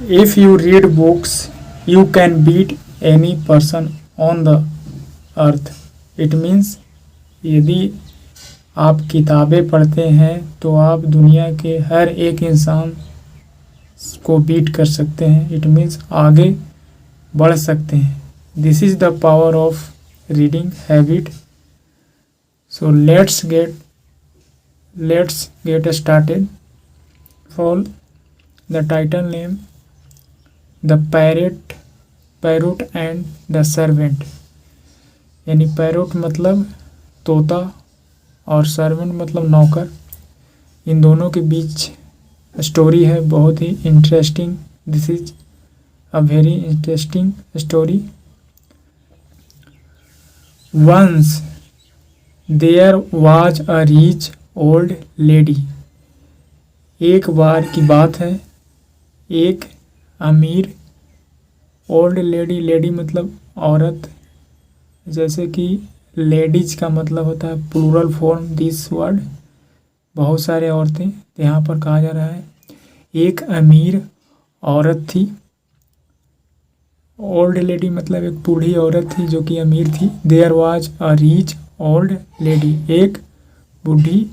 If you read books, you can beat any person on the earth. It means यदि आप किताबें पढ़ते हैं तो आप दुनिया के हर एक इंसान को बीट कर सकते हैं. इट मीन्स आगे बढ़ सकते हैं. This is the power of reading habit. So let's get started. Fall the title name the parrot and the servant. यानी पैरोट मतलब तोता और सर्वेंट मतलब नौकर. इन दोनों के बीच स्टोरी है, बहुत ही interesting. This is a very interesting story. Once there was a rich old lady. एक बार की बात है, एक अमीर ओल्ड लेडी मतलब औरत. जैसे कि लेडीज का मतलब होता है प्लूरल फॉर्म दिस वर्ड, बहुत सारे औरतें. तो यहाँ पर कहा जा रहा है एक अमीर औरत थी. ओल्ड लेडी मतलब एक बूढ़ी औरत थी जो कि अमीर थी. There was a rich old lady. एक बूढ़ी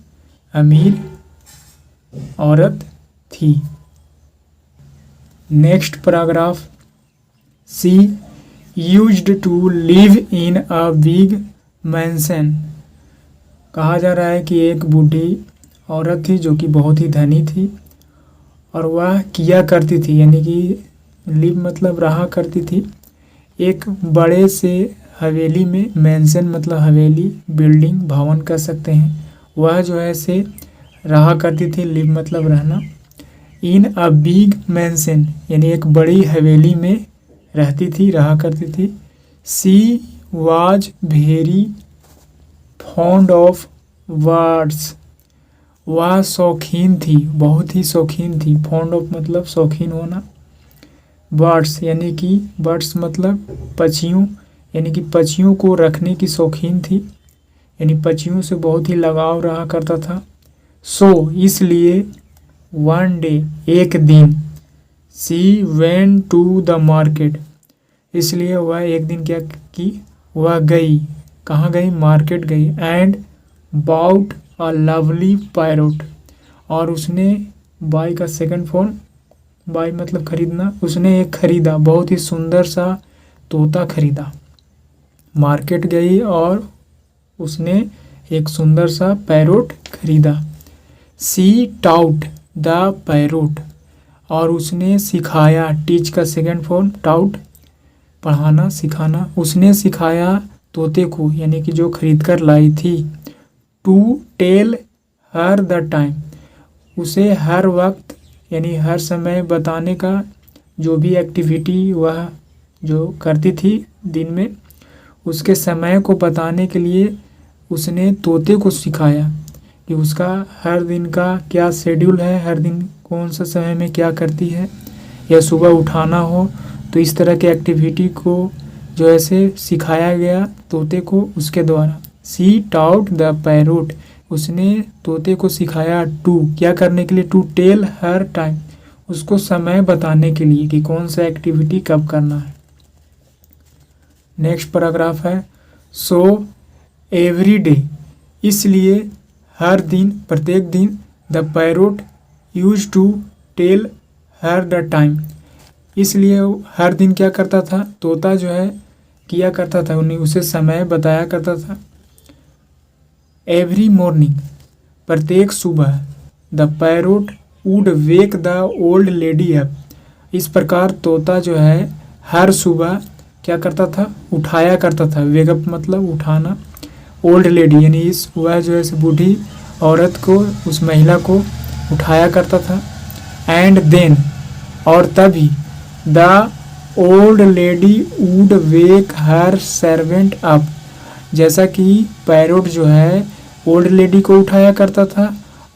अमीर औरत थी. Next paragraph. She used to live in a big mansion. कहा जा रहा है कि एक बूढ़ी औरत थी जो कि बहुत ही धनी थी और वह किया करती थी, यानी कि लिव मतलब रहा करती थी, एक बड़े से हवेली में. मैंशन मतलब हवेली, बिल्डिंग, भवन कह सकते हैं. वह जो है से रहा करती थी. लिव मतलब रहना. इन अ बिग मैंशन यानी एक बड़ी हवेली में रहती थी, रहा करती थी. She was very fond of words. वह शौकीन थी, बहुत ही शौकीन थी. फॉन्ड ऑफ मतलब शौकीन होना. बर्ड्स यानी कि बर्ड्स मतलब पक्षियों, यानी कि पक्षियों को रखने की शौकीन थी, यानी पक्षियों से बहुत ही लगाव रहा करता था. सो इसलिए वन डे एक दिन. She went to the market. इसलिए वह एक दिन क्या की, वह गई. कहाँ गई? मार्केट गई. And bought a lovely parrot. और उसने बाई का सेकंड फॉर्म, बाई मतलब खरीदना. उसने एक खरीदा, बहुत ही सुंदर सा तोता खरीदा. मार्केट गई और उसने एक सुंदर सा पैरोट खरीदा. सी टाउट द पैरोट. और उसने सिखाया. टीच का सेकंड फॉर्म टाउट, पढ़ाना सिखाना. उसने सिखाया तोते को, यानी कि जो खरीद कर लाई थी. To tell her the time. उसे हर वक्त यानी हर समय बताने का, जो भी एक्टिविटी वह जो करती थी दिन में, उसके समय को बताने के लिए उसने तोते को सिखाया कि उसका हर दिन का क्या शेड्यूल है, हर दिन कौन सा समय में क्या करती है, या सुबह उठाना हो तो इस तरह के एक्टिविटी को जो ऐसे सिखाया गया तोते को उसके द्वारा. सी टाउट द पैरोट. उसने तोते को सिखाया टू क्या करने के लिए, टू टेल हर टाइम, उसको समय बताने के लिए कि कौन सा एक्टिविटी कब करना है. नेक्स्ट पैराग्राफ है. So every day. इसलिए हर दिन, प्रत्येक दिन. The parrot use to tell her the time. इसलिए हर दिन क्या करता था, तोता जो है किया करता था, उन्हें उसे समय बताया करता था. Every morning. प्रत्येक सुबह. The parrot would wake the old lady up. इस प्रकार तोता जो है हर सुबह क्या करता था, उठाया करता था. वेकअप मतलब उठाना. ओल्ड लेडी यानी इस वह जो है बूढ़ी औरत को, उस महिला को उठाया करता था. एंड देन और तभी the old lady would wake her servant up. जैसा कि पैरोट जो है ओल्ड लेडी को उठाया करता था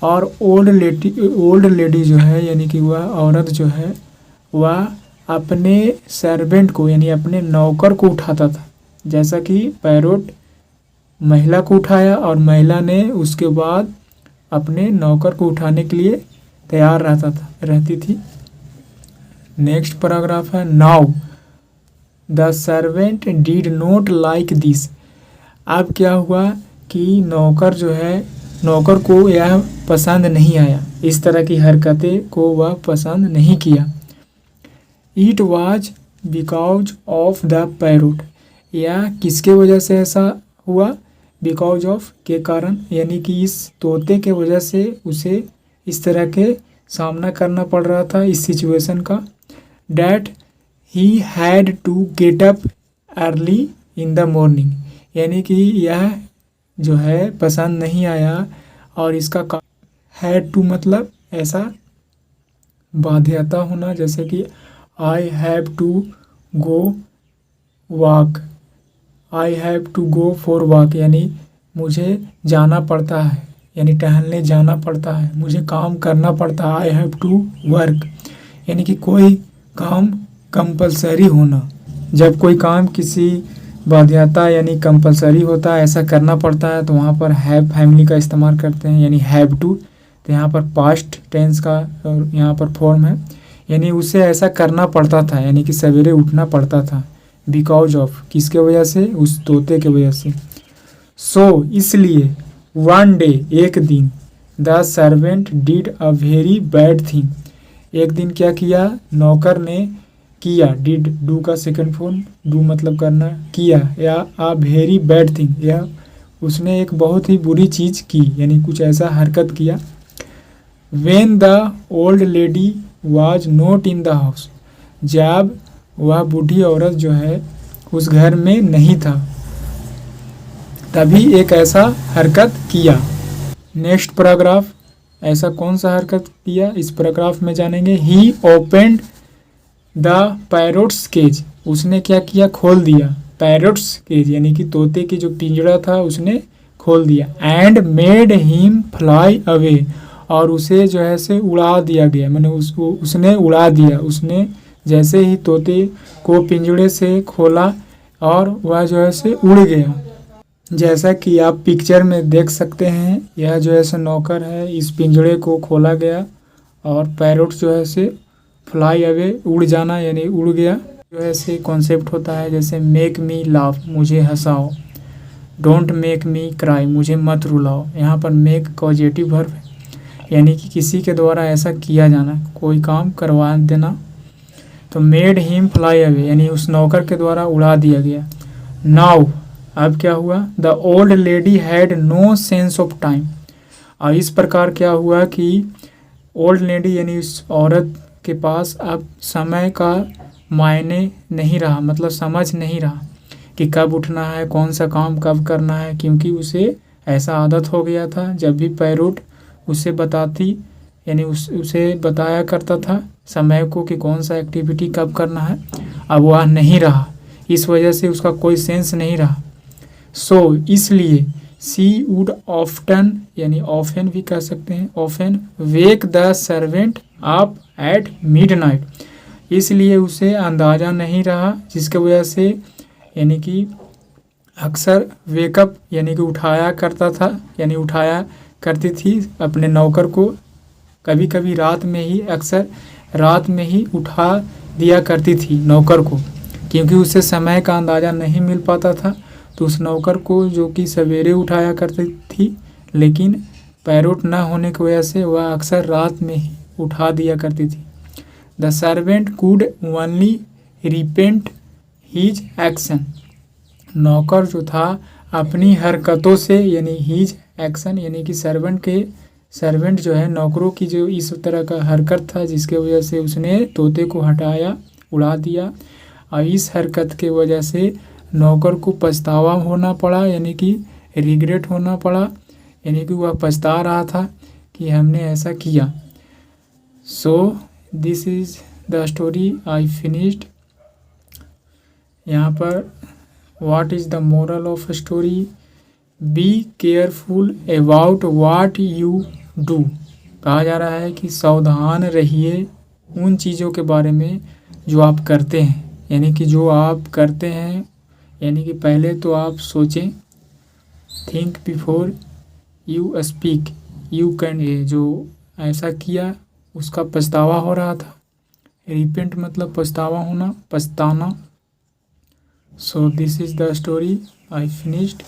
और ओल्ड लेडी जो है यानी कि वह औरत जो है वह अपने सर्वेंट को यानी अपने नौकर को उठाता था. जैसा कि पैरोट महिला को उठाया और महिला ने उसके बाद अपने नौकर को उठाने के लिए तैयार रहती थी. नेक्स्ट पैराग्राफ है now the servant did not like this. अब क्या हुआ कि नौकर को यह पसंद नहीं आया, इस तरह की हरकतें को वह पसंद नहीं किया। It was because of the parrot, यह किसके वजह से ऐसा हुआ, बिकॉज ऑफ के कारण, यानी कि इस तोते के वजह से उसे इस तरह के सामना करना पड़ रहा था इस सिचुएशन का। That he had to get up early in the morning, यानी कि यह जो है पसंद नहीं आया और इसका हैड टू मतलब ऐसा बाध्यता होना, जैसे कि I have to go walk, I have to go for walk, यानी मुझे जाना पड़ता है, यानी टहलने जाना पड़ता है, मुझे काम करना पड़ता है। आई हैव टू वर्क, यानी कि कोई काम कंपलसरी होना। जब कोई काम किसी बाध्यता यानी कंपलसरी होता है, ऐसा करना पड़ता है, तो वहाँ पर हैव फैमिली का इस्तेमाल करते हैं, यानी हैव टू। तो यहाँ पर पास्ट टेंस का यहाँ पर फॉर्म है, यानी उसे ऐसा करना पड़ता था, यानी कि सवेरे उठना पड़ता था। बिकॉज ऑफ किसके वजह से, उस तोते के वजह से। सो इसलिए वन डे एक दिन, the servant did a very bad thing, एक दिन क्या किया, नौकर ने किया, डिड डू का सेकंड फॉर्म, डू मतलब करना, किया, या अ वेरी बैड थिंग, या उसने एक बहुत ही बुरी चीज़ की, यानी कुछ ऐसा हरकत किया। When the old lady was not in the house, जब वह बूढ़ी औरत जो है उस घर में नहीं था, तभी एक ऐसा हरकत किया। नेक्स्ट पैराग्राफ, ऐसा कौन सा हरकत किया, इस पैराग्राफ में जानेंगे। ही ओपेंड द पैरोट्स केज, उसने क्या किया, खोल दिया पैरोट्स केज, यानी कि तोते की जो पिंजरा था उसने खोल दिया। And made him fly away, और उसे जो है से उड़ा दिया गया, मैंने उसने उड़ा दिया। उसने जैसे ही तोते को पिंजरे से खोला और वह जो है से उड़ गया। जैसा कि आप पिक्चर में देख सकते हैं, यह जो है से नौकर है, इस पिंजरे को खोला गया और पैरोट जो है से फ्लाई अवे, उड़ जाना, यानी उड़ गया। जो है से कॉन्सेप्ट होता है, जैसे मेक मी लाफ, मुझे हंसाओ, डोंट मेक मी क्राई, मुझे मत रुलाओ। यहाँ पर मेक पॉजिटिव वर्ब है, यानी कि किसी के द्वारा ऐसा किया जाना, कोई काम करवा देना। तो मेड हिम फ्लाई अवे, यानी उस नौकर के द्वारा उड़ा दिया गया। नाउ अब क्या हुआ, the old lady had no sense of time, और इस प्रकार क्या हुआ कि ओल्ड लेडी यानी उस औरत के पास अब समय का मायने नहीं रहा, मतलब समझ नहीं रहा कि कब उठना है, कौन सा काम कब करना है, क्योंकि उसे ऐसा आदत हो गया था, जब भी पैरोट उसे बताती, यानी उसे बताया करता था समय को कि कौन सा एक्टिविटी कब करना है, अब वह नहीं रहा, इस वजह से उसका कोई सेंस नहीं रहा। सो इसलिए सी वुड ऑफ्टन, यानी ऑफन भी कह सकते हैं, often wake the servant up at midnight, इसलिए उसे अंदाज़ा नहीं रहा, जिसके वजह से यानी कि अक्सर वेकअप यानी कि उठाया करता था, यानी उठाया करती थी अपने नौकर को, कभी कभी रात में ही, अक्सर रात में ही उठा दिया करती थी नौकर को, क्योंकि उसे समय का अंदाज़ा नहीं मिल पाता था। तो उस नौकर को जो कि सवेरे उठाया करती थी, लेकिन पैरोट न होने की वजह से वह अक्सर रात में ही उठा दिया करती थी। The servant could only repent his action, नौकर जो था अपनी हरकतों से, यानी हीज एक्शन यानी कि सर्वेंट जो है नौकरों की जो इस तरह का हरकत था, जिसके वजह से उसने तोते को हटाया, उड़ा दिया, और इस हरकत के वजह से नौकर को पछतावा होना पड़ा, यानी कि रिग्रेट होना पड़ा, यानी कि वह पछता रहा था कि हमने ऐसा किया। So this is the story I finished. यहाँ पर what is the moral of story, be careful about what you do, कहा जा रहा है कि सावधान रहिए उन चीज़ों के बारे में जो आप करते हैं, यानी कि जो आप करते हैं, यानी कि पहले तो आप सोचें, think before you speak, you can, जो ऐसा किया उसका पछतावा हो रहा था, रिपेंट मतलब पछतावा होना, पछताना। So this is the story, I finished.